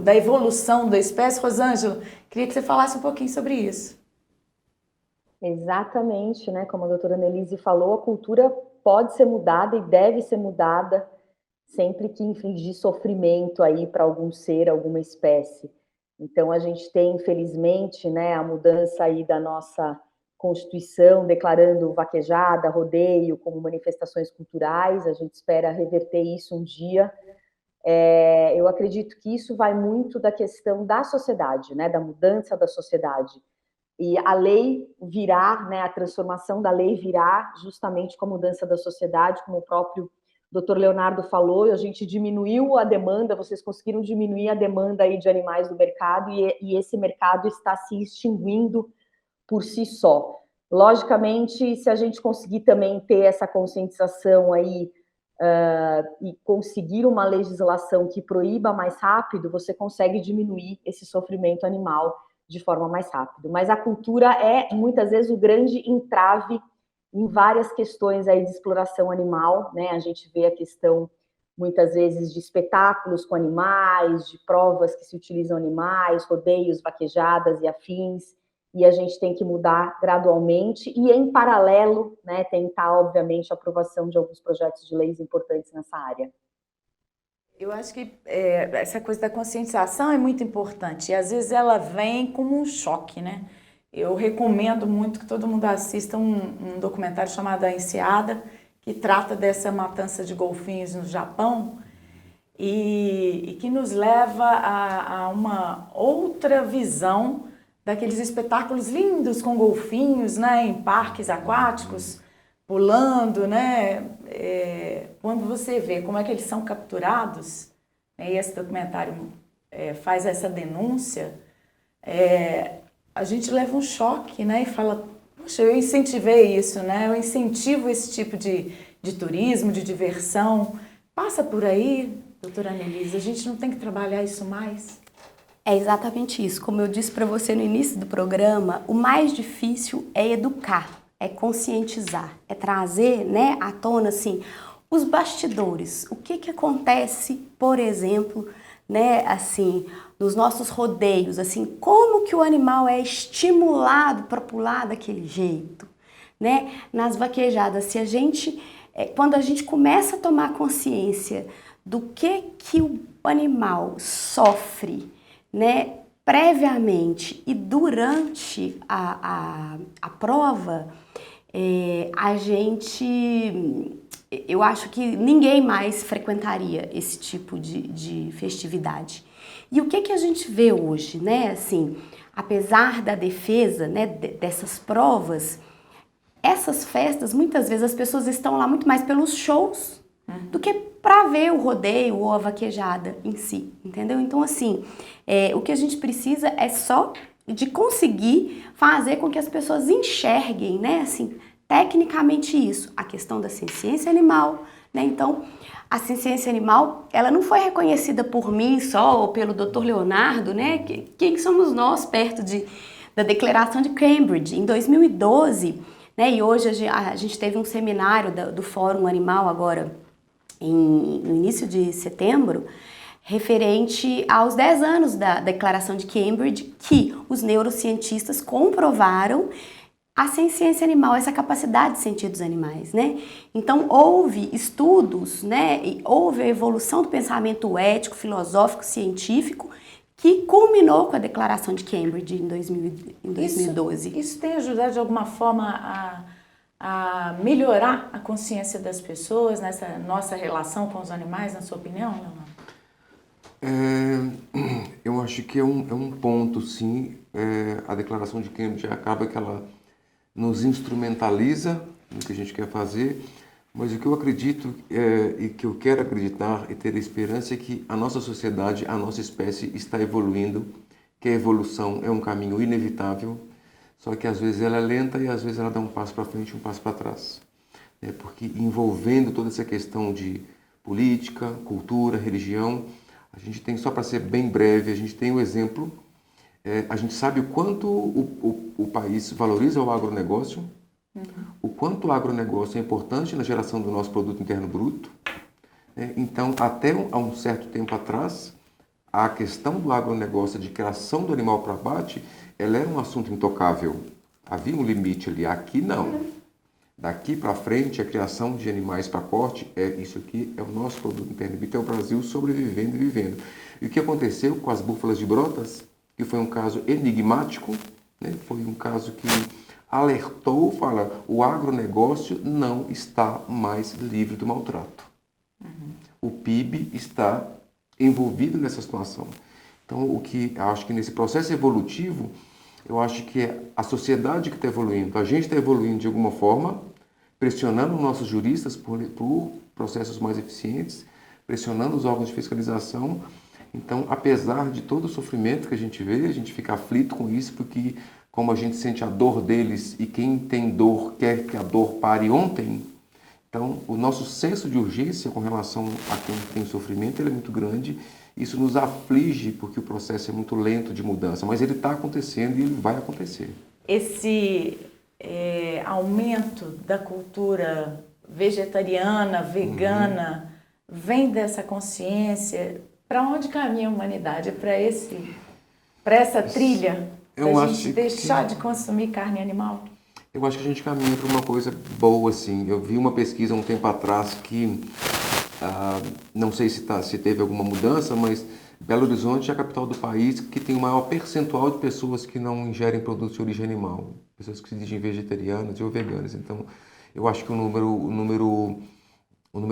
da evolução da espécie. Rosângela, queria que você falasse um pouquinho sobre isso. Exatamente, né? Como a doutora Nelise falou, a cultura pode ser mudada e deve ser mudada sempre que infligir sofrimento aí para algum ser, alguma espécie. Então, a gente tem, infelizmente, né, a mudança aí da nossa Constituição, declarando vaquejada, rodeio como manifestações culturais. A gente espera reverter isso um dia. Eu acredito que isso vai muito da questão da sociedade, né, da mudança da sociedade. E a lei virá, né, a transformação da lei virá justamente com a mudança da sociedade, como o próprio Dr. Leonardo falou, a gente diminuiu a demanda, vocês conseguiram diminuir a demanda aí de animais do mercado e esse mercado está se extinguindo por si só. Logicamente, se a gente conseguir também ter essa conscientização aí e conseguir uma legislação que proíba mais rápido, você consegue diminuir esse sofrimento animal de forma mais rápida. Mas a cultura é, muitas vezes, o grande entrave em várias questões aí de exploração animal, né? A gente vê a questão, muitas vezes, de espetáculos com animais, de provas que se utilizam animais, rodeios, vaquejadas e afins, e a gente tem que mudar gradualmente e, em paralelo, né, tentar, obviamente, a aprovação de alguns projetos de leis importantes nessa área. Eu acho que essa coisa da conscientização é muito importante e, às vezes, ela vem como um choque, né? Eu recomendo muito que todo mundo assista um documentário chamado A Enseada, que trata dessa matança de golfinhos no Japão e que nos leva a uma outra visão daqueles espetáculos lindos com golfinhos, né, em parques aquáticos, pulando, né? Quando você vê como é que eles são capturados, né, e esse documentário faz essa denúncia, a gente leva um choque, né? E fala, poxa, eu incentivei isso, né? Eu incentivo esse tipo de turismo, de diversão. Passa por aí, doutora Anelise, a gente não tem que trabalhar isso mais? É exatamente isso. Como eu disse para você no início do programa, o mais difícil é educar, é conscientizar, é trazer, né, à tona, assim, os bastidores. O que acontece, por exemplo, né, assim, nos nossos rodeios, assim, como que o animal é estimulado para pular daquele jeito, né? Nas vaquejadas, se a gente, quando a gente começa a tomar consciência do que o animal sofre, né, previamente e durante a prova, eu acho que ninguém mais frequentaria esse tipo de festividade. E o que a gente vê hoje, né, assim, apesar da defesa, né, dessas provas, essas festas, muitas vezes as pessoas estão lá muito mais pelos shows do que para ver o rodeio ou a vaquejada em si, entendeu? Então, assim, o que a gente precisa é só de conseguir fazer com que as pessoas enxerguem, né, assim, tecnicamente isso, a questão da ciência animal, né? Então, a ciência animal, ela não foi reconhecida por mim só ou pelo Dr. Leonardo, né? Quem somos nós perto da Declaração de Cambridge, em 2012, né? E hoje a gente teve um seminário do Fórum Animal agora, no início de setembro, referente aos 10 anos da Declaração de Cambridge, que os neurocientistas comprovaram a ciência animal, essa capacidade de sentir dos animais, né? Então, houve estudos, né? E houve a evolução do pensamento ético, filosófico, científico, que culminou com a Declaração de Cambridge em 2012. Isso tem ajudado de alguma forma a melhorar a consciência das pessoas nessa nossa relação com os animais, na sua opinião, Leonardo? Eu acho que é um ponto, sim. A Declaração de Cambridge acaba que ela nos instrumentaliza no que a gente quer fazer, mas o que eu acredito e que eu quero acreditar e ter esperança é que a nossa sociedade, a nossa espécie está evoluindo, que a evolução é um caminho inevitável, só que às vezes ela é lenta e às vezes ela dá um passo para frente e um passo para trás. Porque envolvendo toda essa questão de política, cultura, religião, a gente tem, só para ser bem breve, a gente tem o exemplo. A gente sabe o quanto o país valoriza o agronegócio, o quanto o agronegócio é importante na geração do nosso produto interno bruto. Então, até há um certo tempo atrás, a questão do agronegócio, de criação do animal para abate, ela era um assunto intocável. Havia um limite ali. Aqui não. Daqui para frente, a criação de animais para corte, isso aqui é o nosso produto interno bruto, é o Brasil sobrevivendo e vivendo. E o que aconteceu com as búfalas de Brotas, que foi um caso enigmático, né? Foi um caso que alertou, fala, o agronegócio não está mais livre do maltrato. O PIB está envolvido nessa situação. Então, o que eu acho que nesse processo evolutivo, eu acho que é a sociedade que está evoluindo, a gente está evoluindo de alguma forma, pressionando nossos juristas por processos mais eficientes, pressionando os órgãos de fiscalização. Então, apesar de todo o sofrimento que a gente vê, a gente fica aflito com isso, porque como a gente sente a dor deles e quem tem dor quer que a dor pare ontem, então o nosso senso de urgência com relação a quem tem sofrimento ele é muito grande. Isso nos aflige porque o processo é muito lento de mudança, mas ele está acontecendo e ele vai acontecer. Esse aumento da cultura vegetariana, vegana, vem dessa consciência. Para onde caminha a humanidade? Para essa trilha? Para a gente deixar de consumir carne animal? Eu acho que a gente caminha para uma coisa boa, assim. Eu vi uma pesquisa um tempo atrás que, não sei se teve alguma mudança, mas Belo Horizonte é a capital do país que tem o maior percentual de pessoas que não ingerem produtos de origem animal. Pessoas que se dizem vegetarianas ou veganas. Então, eu acho que o número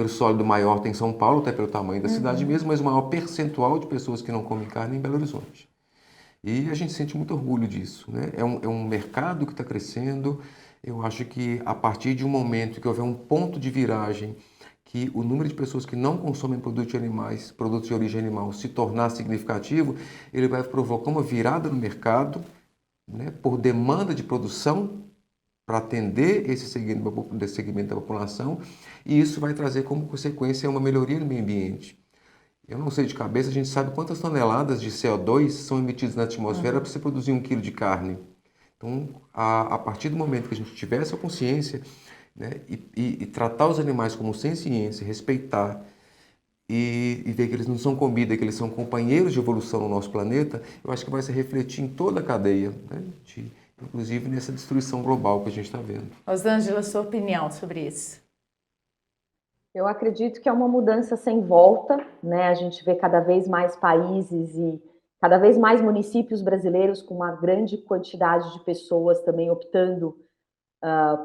sólido maior tem São Paulo, até pelo tamanho da cidade mesmo, mas o maior percentual de pessoas que não comem carne é em Belo Horizonte. E a gente sente muito orgulho disso, né? É um mercado que está crescendo, Eu acho que a partir de um momento que houver um ponto de viragem, que o número de pessoas que não consomem produtos de animais, produtos de origem animal, se tornar significativo, ele vai provocar uma virada no mercado, né, por demanda de produção para atender esse segmento da população, e isso vai trazer como consequência uma melhoria no meio ambiente. Eu não sei de cabeça, a gente sabe quantas toneladas de CO2 são emitidas na atmosfera para se produzir 1 quilo de carne. Então, a partir do momento que a gente tiver essa consciência, né, e tratar os animais como senciência, respeitar e ver que eles não são comida, que eles são companheiros de evolução no nosso planeta, eu acho que vai se refletir em toda a cadeia, né, inclusive nessa destruição global que a gente está vendo. Rosângela, sua opinião sobre isso? Eu acredito que é uma mudança sem volta, né? A gente vê cada vez mais países e cada vez mais municípios brasileiros com uma grande quantidade de pessoas também optando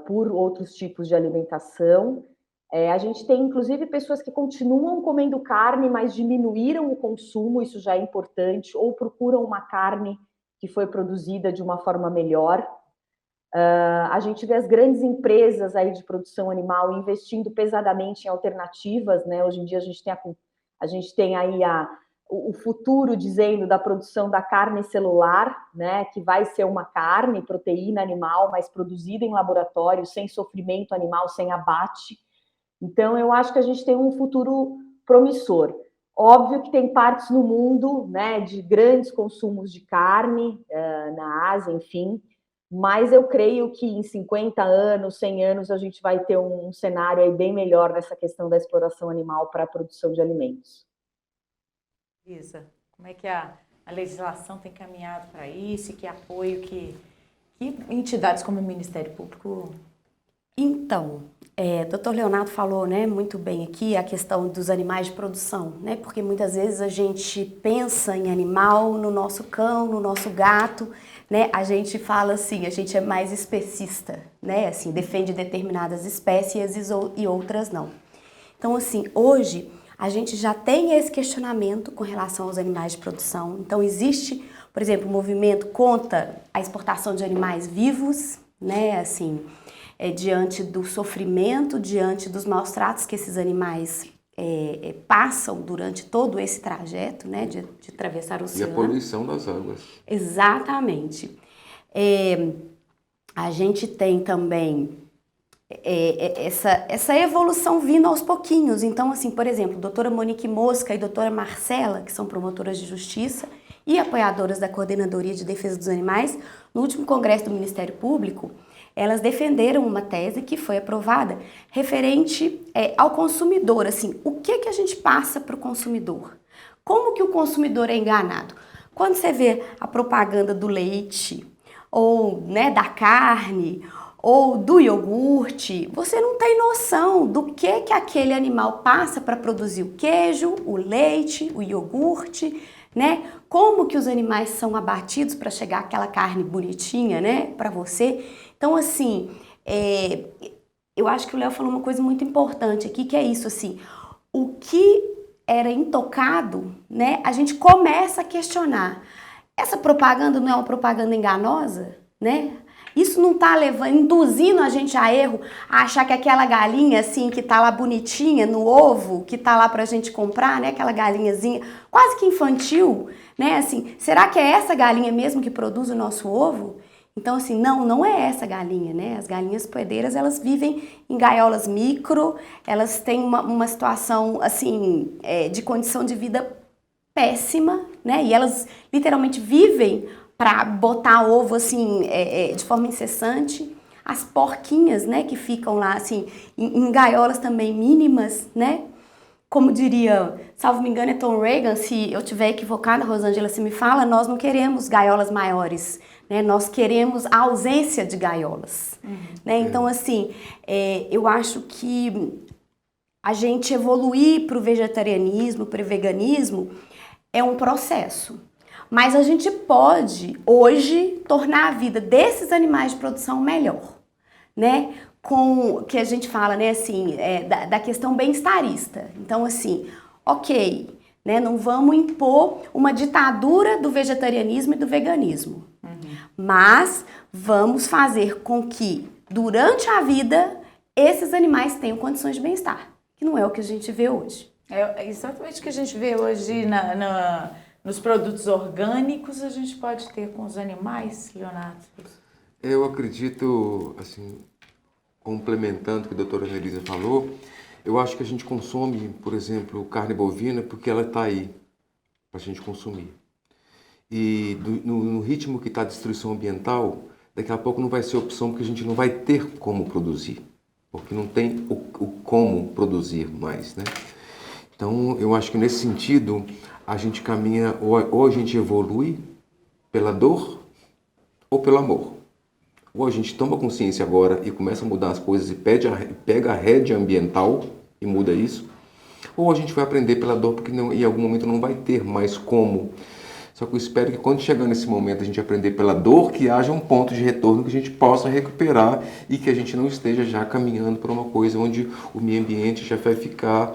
por outros tipos de alimentação. A gente tem, inclusive, pessoas que continuam comendo carne, mas diminuíram o consumo, isso já é importante, ou procuram uma carne que foi produzida de uma forma melhor. A gente vê as grandes empresas aí de produção animal investindo pesadamente em alternativas, né? Hoje em dia a gente tem aí o futuro dizendo da produção da carne celular, né? Que vai ser uma carne, proteína animal, mas produzida em laboratório, sem sofrimento animal, sem abate. Então, eu acho que a gente tem um futuro promissor. Óbvio que tem partes no mundo, né, de grandes consumos de carne, na Ásia, enfim, mas eu creio que em 50 anos, 100 anos, a gente vai ter um cenário aí bem melhor nessa questão da exploração animal para a produção de alimentos. Isa, como é que a legislação tem caminhado para isso e que apoio que entidades como o Ministério Público... Então, Dr. Leonardo falou, né, muito bem aqui a questão dos animais de produção, né, porque muitas vezes a gente pensa em animal no nosso cão, no nosso gato, né, a gente fala assim, a gente é mais especista, né, assim, defende determinadas espécies e outras não. Então, assim, hoje a gente já tem esse questionamento com relação aos animais de produção. Então, existe, por exemplo, um movimento contra a exportação de animais vivos, né, assim... diante do sofrimento, diante dos maus tratos que esses animais passam durante todo esse trajeto, né, de atravessar o oceano. E a poluição das águas. Exatamente. A gente tem também essa evolução vindo aos pouquinhos. Então, assim, por exemplo, a doutora Monique Mosca e a doutora Marcela, que são promotoras de justiça e apoiadoras da Coordenadoria de Defesa dos Animais, no último congresso do Ministério Público, elas defenderam uma tese que foi aprovada referente ao consumidor, assim, o que a gente passa para o consumidor? Como que o consumidor é enganado? Quando você vê a propaganda do leite, ou, né, da carne, ou do iogurte, você não tem noção do que aquele animal passa para produzir o queijo, o leite, o iogurte, né? Como que os animais são abatidos para chegar aquela carne bonitinha, né, para você. Então, assim, eu acho que o Léo falou uma coisa muito importante aqui, que é isso, assim, o que era intocado, né, a gente começa a questionar. Essa propaganda não é uma propaganda enganosa, né? Isso não está induzindo a gente a erro, a achar que aquela galinha, assim, que tá lá bonitinha no ovo, que tá lá pra gente comprar, né, aquela galinhazinha quase que infantil, né, assim, será que é essa galinha mesmo que produz o nosso ovo? Então, assim, não é essa galinha, né? As galinhas poedeiras, elas vivem em gaiolas micro, elas têm uma situação, assim, de condição de vida péssima, né? E elas literalmente vivem para botar ovo, assim, de forma incessante. As porquinhas, né, que ficam lá, assim, em gaiolas também mínimas, né? Como diria, salvo me engano, é Tom Reagan, se eu estiver equivocada, Rosângela, se me fala, nós não queremos gaiolas maiores, né? Nós queremos a ausência de gaiolas, né? Então, assim, eu acho que a gente evoluir para o vegetarianismo, para o veganismo, é um processo. Mas a gente pode, hoje, tornar a vida desses animais de produção melhor, né? Com o que a gente fala, né, assim, da questão bem-estarista. Então, assim, ok, né, não vamos impor uma ditadura do vegetarianismo e do veganismo, mas vamos fazer com que durante a vida, esses animais tenham condições de bem-estar, que não é o que a gente vê hoje. É exatamente o que a gente vê hoje nos produtos orgânicos, a gente pode ter com os animais, Leonardo. Eu acredito, assim, complementando o que a doutora Annelisa falou, eu acho que a gente consome, por exemplo, carne bovina porque ela está aí para a gente consumir. E no ritmo que está a destruição ambiental, daqui a pouco não vai ser opção porque a gente não vai ter como produzir, porque não tem o como produzir mais, né? Então, eu acho que nesse sentido, a gente caminha, ou a gente evolui pela dor ou pelo amor. Ou a gente toma consciência agora e começa a mudar as coisas e pega a rédea ambiental e muda isso, ou a gente vai aprender pela dor porque em algum momento não vai ter mais como. Só que eu espero que quando chegar nesse momento a gente aprender pela dor, que haja um ponto de retorno que a gente possa recuperar e que a gente não esteja já caminhando para uma coisa onde o meio ambiente já vai ficar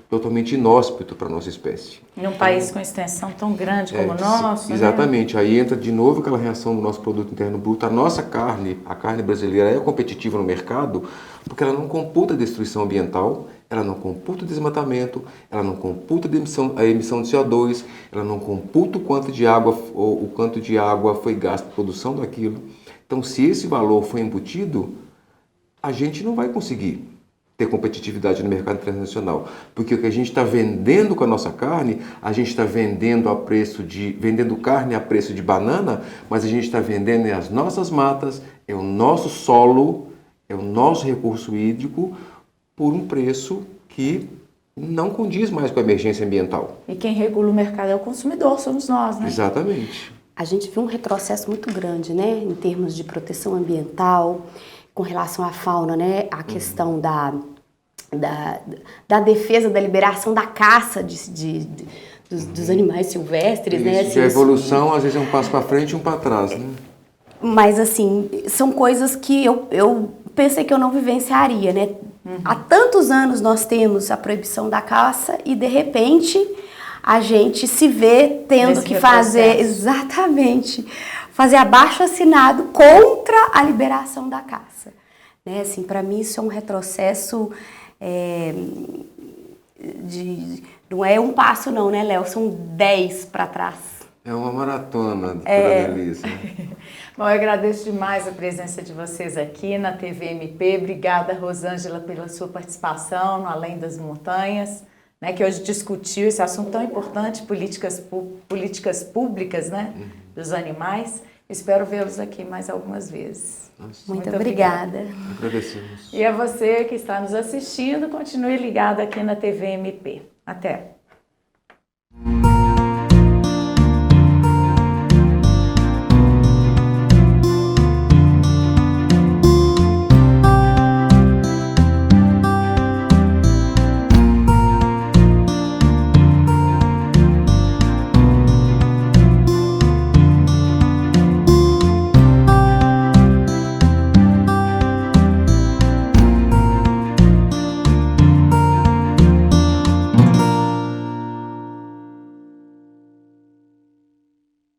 totalmente inóspito para a nossa espécie. Num país com extensão tão grande como o nosso, exatamente, né? Aí entra de novo aquela reação do nosso produto interno bruto. A nossa carne, a carne brasileira é competitiva no mercado porque ela não computa a destruição ambiental, ela não computa o desmatamento, ela não computa a emissão de CO2, ela não computa o quanto de água foi gasto na produção daquilo. Então, se esse valor for embutido, a gente não vai conseguir ter competitividade no mercado internacional, porque o que a gente está vendendo com a nossa carne, a gente está vendendo vendendo carne a preço de banana, mas a gente está vendendo as nossas matas, é o nosso solo, é o nosso recurso hídrico por um preço que não condiz mais com a emergência ambiental. E quem regula o mercado é o consumidor, somos nós, né? Exatamente. A gente viu um retrocesso muito grande, né, em termos de proteção ambiental, com relação à fauna, né, a questão da defesa, da liberação da caça dos animais silvestres, né? Assim, a evolução às vezes é um passo para frente e um para trás, né? Mas assim, são coisas que eu pensei que eu não vivenciaria, né? Há tantos anos nós temos a proibição da caça e de repente a gente se vê tendo que fazer, exatamente, fazer abaixo-assinado contra a liberação da caça. Né? Assim, para mim isso é um retrocesso não é um passo não, né, Léo? São 10 para trás. É uma maratona, doutora Annelisa. Bom, eu agradeço demais a presença de vocês aqui na TV MP. Obrigada, Rosângela, pela sua participação no Além das Montanhas, né, que hoje discutiu esse assunto tão importante, políticas públicas, né, dos animais. Espero vê-los aqui mais algumas vezes. Nossa. Muito obrigada. Agradecemos. E a você que está nos assistindo, continue ligado aqui na TV MP. Até!